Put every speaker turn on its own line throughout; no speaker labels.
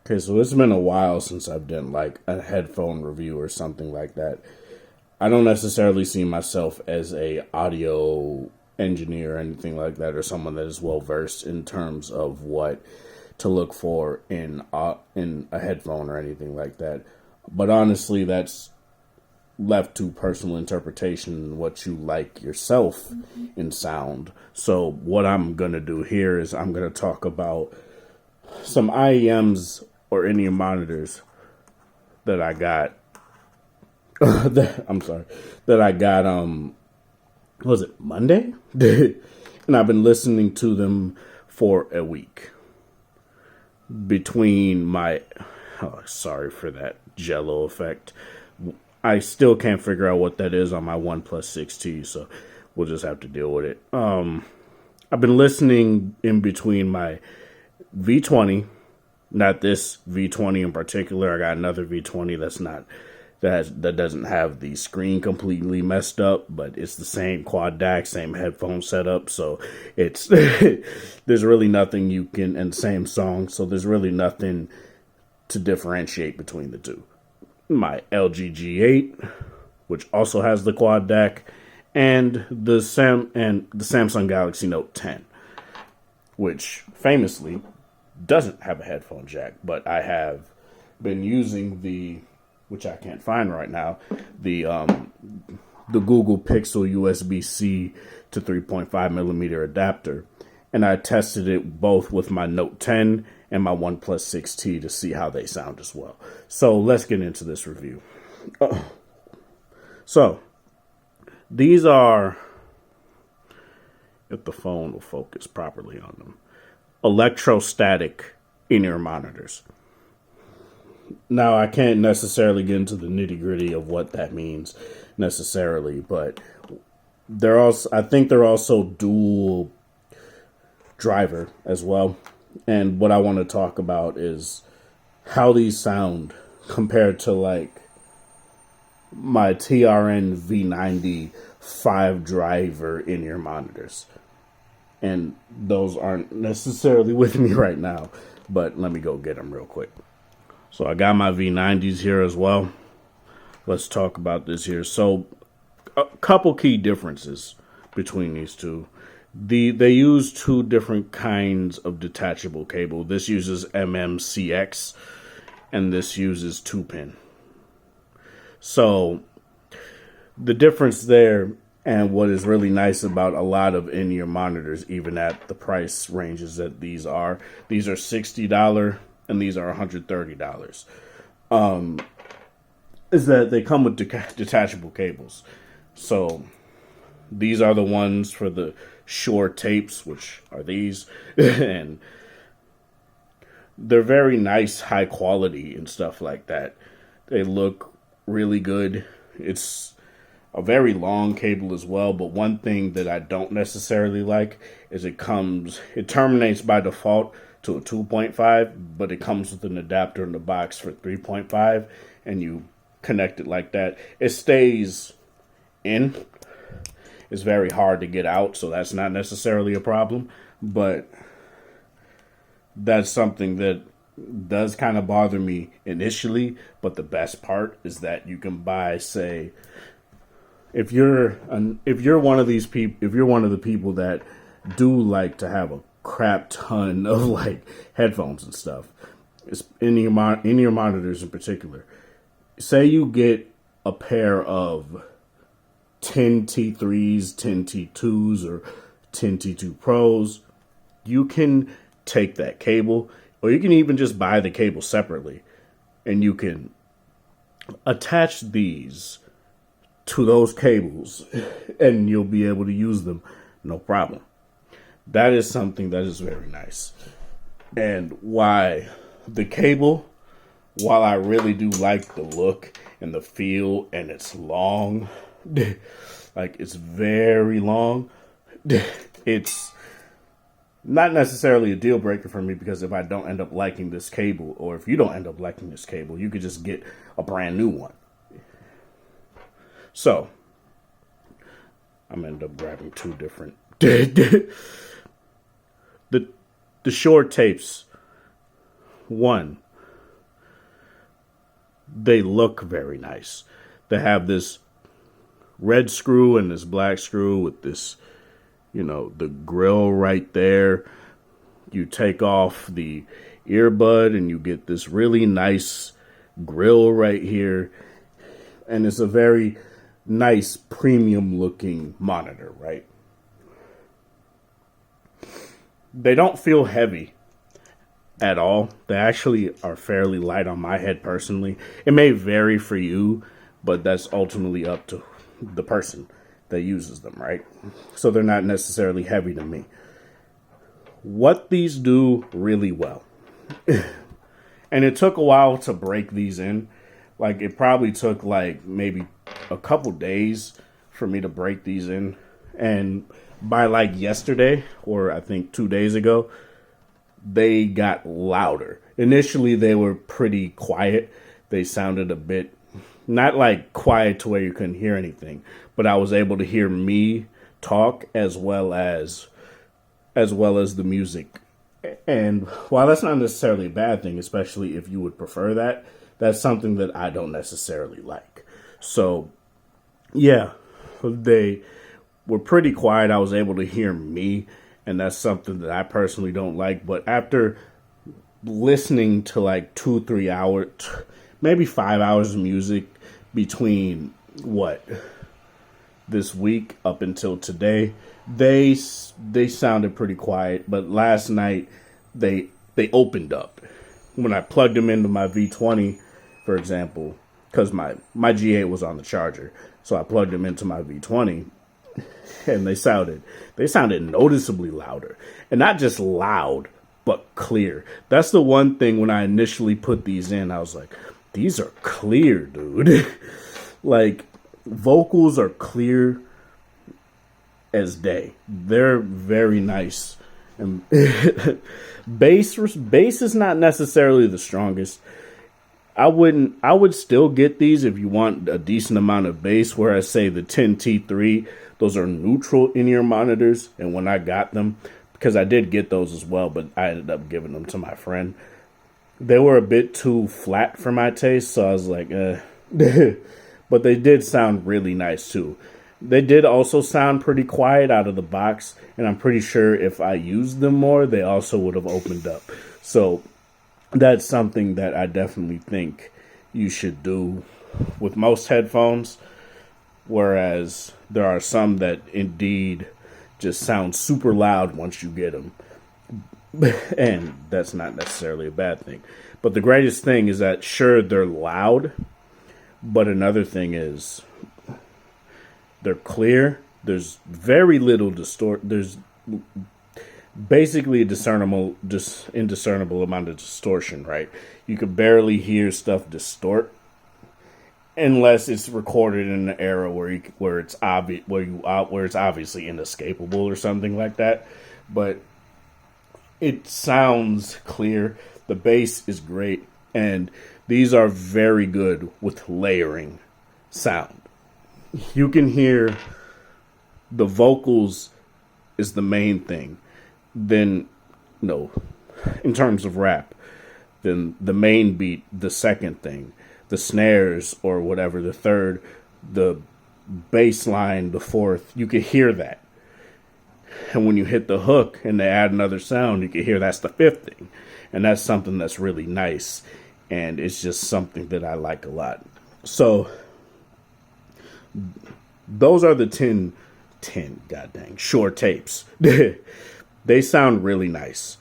Okay, so it's been a while since I've done like a headphone review or something like that. I don't necessarily see myself as a audio engineer or anything like that, or someone that is well versed in terms of what to look for in a headphone or anything like that. But honestly, that's left to personal interpretation and what you like yourself in sound. So what I'm gonna do here is I'm gonna talk about some IEMs or in-ear monitors that I got. That I got. Was it Monday? And I've been listening to them for a week. Between my, sorry for that Jello effect. I still can't figure out what that is on my OnePlus 6T, so we'll just have to deal with it. I've been listening in between my V20, not this V20 in particular. I got another V20 that doesn't have the screen completely messed up, but it's the same quad DAC, same headphone setup. So it's there's really nothing you can, and same song. So there's really nothing to differentiate between the two. My LG G8, which also has the quad DAC, and the Samsung Galaxy Note 10, which famously doesn't have a headphone jack, but I have been using which I can't find right now, the Google Pixel USB-C to 3.5 millimeter adapter, and I tested it both with my Note 10 and my OnePlus 6T to see how they sound as well. So let's get into this review. So these are, if the phone will focus properly on them, electrostatic in-ear monitors. Now, I can't necessarily get into the nitty-gritty of what that means necessarily, but I think they're also dual driver as well. And what I want to talk about is how these sound compared to like my TRN V90 5-driver in-ear monitors. And those aren't necessarily with me right now, but let me go get them real quick. So I got my V90s here as well. Let's talk about this here. So a couple key differences between these two. They use two different kinds of detachable cable. This uses MMCX and this uses 2-pin. So the difference there, and what is really nice about a lot of in-ear monitors, even at the price ranges that these are $60 and these are $130, is that they come with detachable cables. So these are the ones for the Shuoer tapes, which are these, and they're very nice, high quality and stuff like that. They look really good. It's a very long cable as well, but one thing that I don't necessarily like is it terminates by default to a 2.5, but it comes with an adapter in the box for 3.5, and you connect it like that. It stays in. It's very hard to get out, so that's not necessarily a problem, but that's something that does kind of bother me initially. But the best part is that you can buy, say, if you're one of these people, if you're one of the people that do like to have a crap ton of like headphones and stuff, it's in your monitors in particular. Say you get a pair of 10 T3s, 10 T2s, or 10 T2 Pros, you can take that cable, or you can even just buy the cable separately, and you can attach these to those cables, and you'll be able to use them no problem. That is something that is very nice. And why the cable, while I really do like the look and the feel, and it's long, like it's very long, it's not necessarily a deal breaker for me, because if I don't end up liking this cable, or if you don't end up liking this cable, you could just get a brand new one. So I'm gonna end up grabbing two different the Shuoer tapes. One, they look very nice. They have this red screw and this black screw with this, the grill right there. You take off the earbud and you get this really nice grill right here. And it's a very nice premium looking monitor, right? They don't feel heavy at all. They actually are fairly light on my head personally. It may vary for you, but that's ultimately up to the person that uses them, right? So they're not necessarily heavy to me. What these do really well, and it took a while to break these in. Like, it probably took like maybe a couple days for me to break these in. And by like yesterday, or I think 2 days ago, they got louder. Initially, they were pretty quiet. They sounded a bit, not like quiet to where you couldn't hear anything, but I was able to hear me talk as well as the music. And while that's not necessarily a bad thing, especially if you would prefer that, that's something that I don't necessarily like. So, yeah, they were pretty quiet. I was able to hear me, and that's something that I personally don't like. But after listening to like 2-3 hours, maybe 5 hours of music between this week up until today, they sounded pretty quiet. But last night they opened up when I plugged them into my V20, for example, because my G8 was on the charger, so I plugged them into my V20, and they sounded noticeably louder, and not just loud but clear. That's the one thing. When I initially put these in, I was like, these are clear, dude. Like, vocals are clear as day. They're very nice. And bass is not necessarily the strongest. I would still get these if you want a decent amount of bass, where I say the 10T3, those are neutral in-ear monitors. And when I got them, because I did get those as well, but I ended up giving them to my friend, they were a bit too flat for my taste, so I was like, But they did sound really nice too. They did also sound pretty quiet out of the box, and I'm pretty sure if I used them more, they also would have opened up. So that's something that I definitely think you should do with most headphones, whereas there are some that indeed just sound super loud once you get them. And that's not necessarily a bad thing. But the greatest thing is that, sure, they're loud, but another thing is they're clear. There's very little There's basically a indiscernible amount of distortion, right? You could barely hear stuff distort unless it's recorded in an era where it's obviously inescapable or something like that. But it sounds clear. The bass is great, and these are very good with layering sound. You can hear the vocals is the main thing. Then, in terms of rap, then the main beat, the second thing, the snares or whatever, the third, the bass line, the fourth, you can hear that. And when you hit the hook and they add another sound, you can hear that's the fifth thing. And that's something that's really nice. And it's just something that I like a lot. So those are the 10 Shuoer tapes. They sound really nice.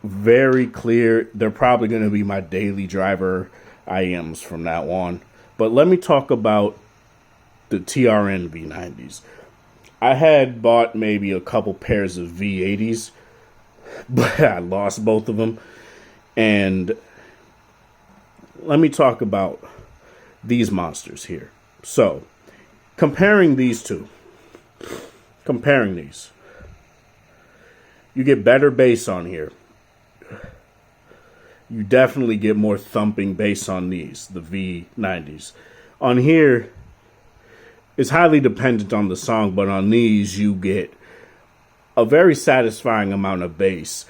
Very clear. They're probably going to be my daily driver IEMs from now on. But let me talk about the TRN V90s. I had bought maybe a couple pairs of V80s, but I lost both of them. And let me talk about these monsters here. So, comparing these, you get better bass on here. You definitely get more thumping bass on these, the V90s. On here, it's highly dependent on the song, but on these, you get a very satisfying amount of bass.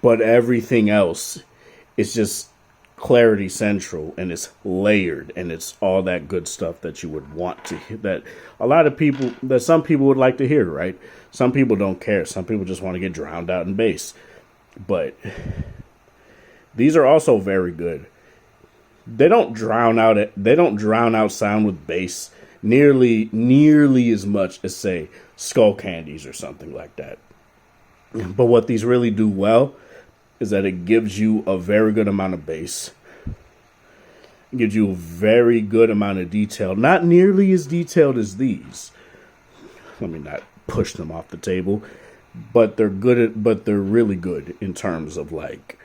But everything else is just clarity central, and it's layered, and it's all that good stuff that you would want to hear, that some people would like to hear, right? Some people don't care. Some people just want to get drowned out in bass. But these are also very good. They don't drown out sound with bass nearly as much as, say, Skull Candies or something like that. But what these really do well is that it gives you a very good amount of bass. It gives you a very good amount of detail. Not nearly as detailed as these. Let me not push them off the table. But they're really good in terms of like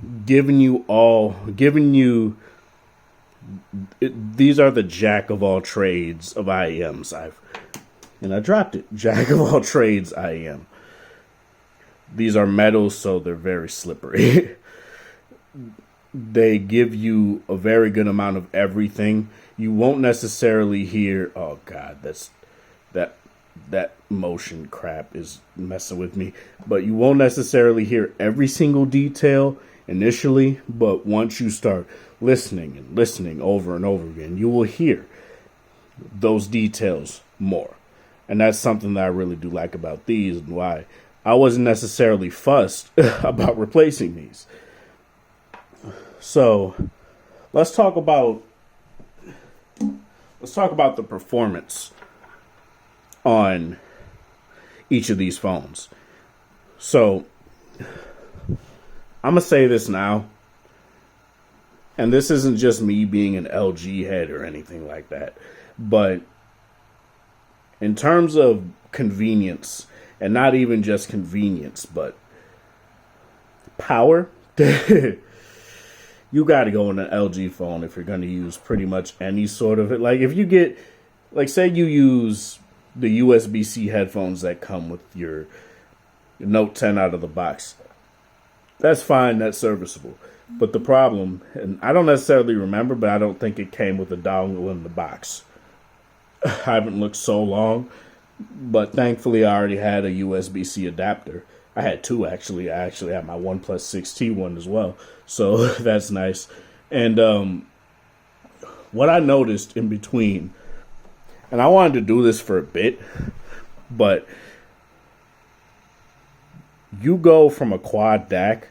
these are the jack of all trades of IEMs. I dropped it. Jack of all trades IEM. These are metals, so they're very slippery. They give you a very good amount of everything. You won't necessarily hear, oh God, that motion crap is messing with me. But you won't necessarily hear every single detail initially, but once you start listening over and over again, you will hear those details more. And that's something that I really do like about these, and why I wasn't necessarily fussed about replacing these. So let's talk about the performance on each of these phones. So I'm gonna say this now, and this isn't just me being an LG head or anything like that, but in terms of convenience, and not even just convenience, but power, you got to go on an LG phone if you're going to use pretty much any sort of it. Like if you get, like say you use the USB-C headphones that come with your Note 10 out of the box. That's fine, that's serviceable. But the problem, and I don't necessarily remember, but I don't think it came with a dongle in the box. I haven't looked so long, but thankfully I already had a USB-C adapter. I had two, actually. I actually had my OnePlus 6T one as well, so that's nice. And what I noticed in between, and I wanted to do this for a bit, but you go from a quad DAC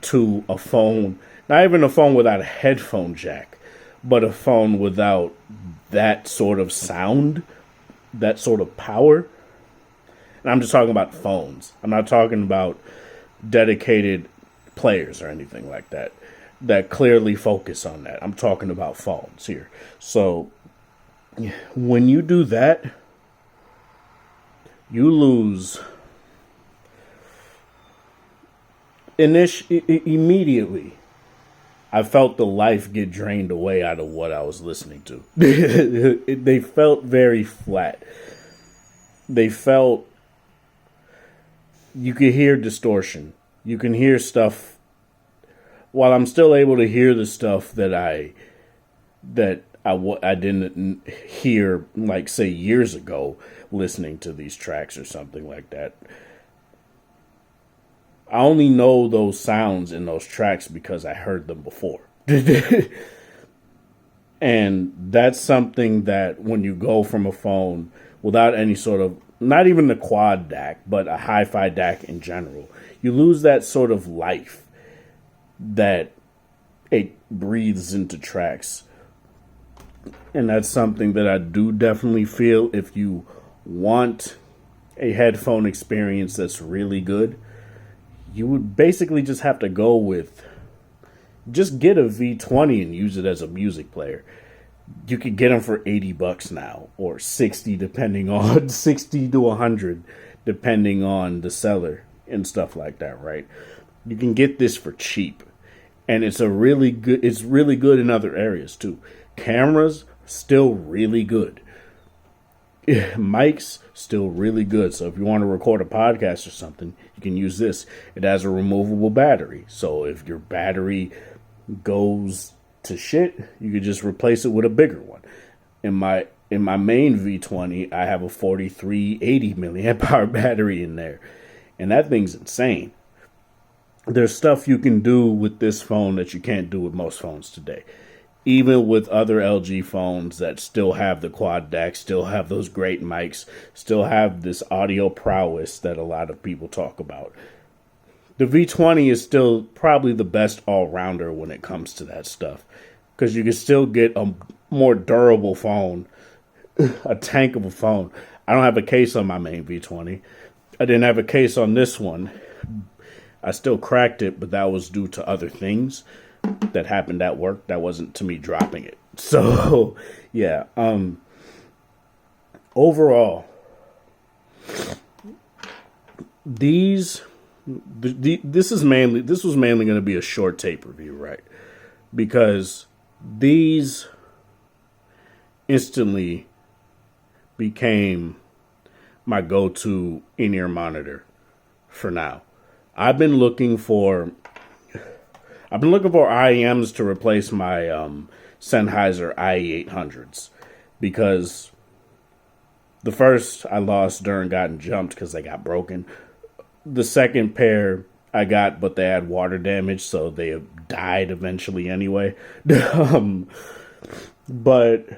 to a phone, not even a phone without a headphone jack, but a phone without that sort of sound, that sort of power. And I'm just talking about phones. I'm not talking about dedicated players or anything like that that clearly focus on that. I'm talking about phones here. So when you do that, you lose immediately. I felt the life get drained away out of what I was listening to. They felt very flat. They felt, you could hear distortion. You can hear stuff. While I'm still able to hear the stuff that I didn't hear, like say years ago, listening to these tracks or something like that. I only know those sounds in those tracks because I heard them before. And that's something that when you go from a phone without any sort of, not even the quad DAC, but a hi-fi DAC in general, you lose that sort of life that it breathes into tracks. And that's something that I do definitely feel if you want a headphone experience that's really good, you would basically just have to go with, just get a V20 and use it as a music player. You could get them for $80 now, or 60 depending on 60 to 100 depending on the seller and stuff like that, right? You can get this for cheap, and it's really good in other areas too. Cameras still really good. Mics still really good. So if you want to record a podcast or something, you can use this. It has a removable battery, so if your battery goes to shit, you could just replace it with a bigger one. In my main V20, I have a 4380 milliamp hour battery in there, and that thing's insane. there's stuff you can do with this phone that you can't do with most phones today. Even with other LG phones that still have the quad DAC, still have those great mics, still have this audio prowess that a lot of people talk about. The V20 is still probably the best all-rounder when it comes to that stuff, because you can still get a more durable phone, a tank of a phone. I don't have a case on my main V20. I didn't have a case on this one. I still cracked it, but that was due to other things that happened at work. That wasn't to me dropping it. So, yeah. Overall, this was mainly going to be a short tape review, right? Because these instantly became my go-to in-ear monitor for now. I've been looking for IEMs to replace my Sennheiser IE800s, because the first I lost during Gotten Jumped because they got broken. The second pair I got, but they had water damage, so they died eventually anyway. But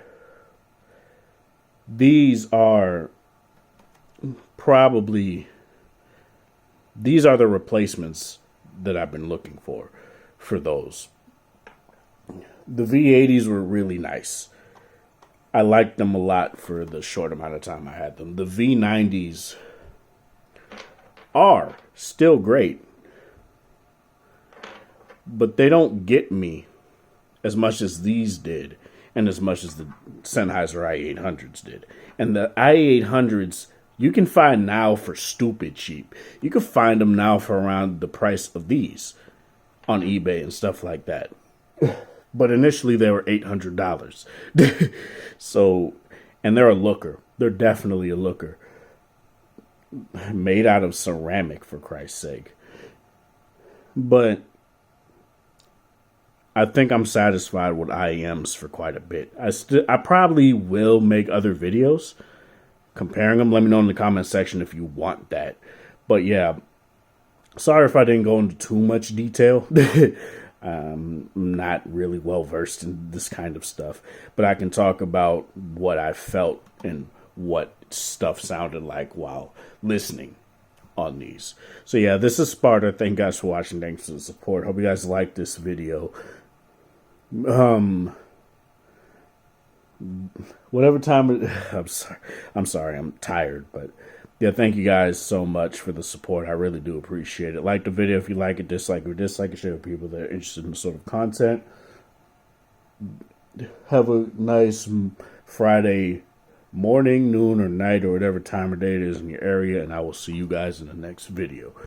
these are the replacements that I've been looking for those. The V80s were really nice. I liked them a lot for the short amount of time I had them. The V90s are still great, but they don't get me as much as these did, and as much as the Sennheiser IE800s did. And the IE800s you can find now for stupid cheap. You can find them now for around the price of these on eBay and stuff like that. But initially they were $800. So, and they're a looker. They're definitely a looker. Made out of ceramic, for Christ's sake. But I think I'm satisfied with IEMs for quite a bit. I probably will make other videos comparing them. Let me know in the comment section if you want that. But yeah, sorry if I didn't go into too much detail. I'm not really well versed in this kind of stuff, but I can talk about what I felt and what stuff sounded like while listening on these. So yeah, this is Sparta. Thank you guys for watching. Thanks for the support. Hope you guys liked this video. Whatever time I'm sorry, I'm tired, but yeah, thank you guys so much for the support. I really do appreciate it. Like the video if you like it, dislike it, share with people that are interested in the sort of content. Have a nice Friday morning, noon, or night, or whatever time of day it is in your area, and I will see you guys in the next video.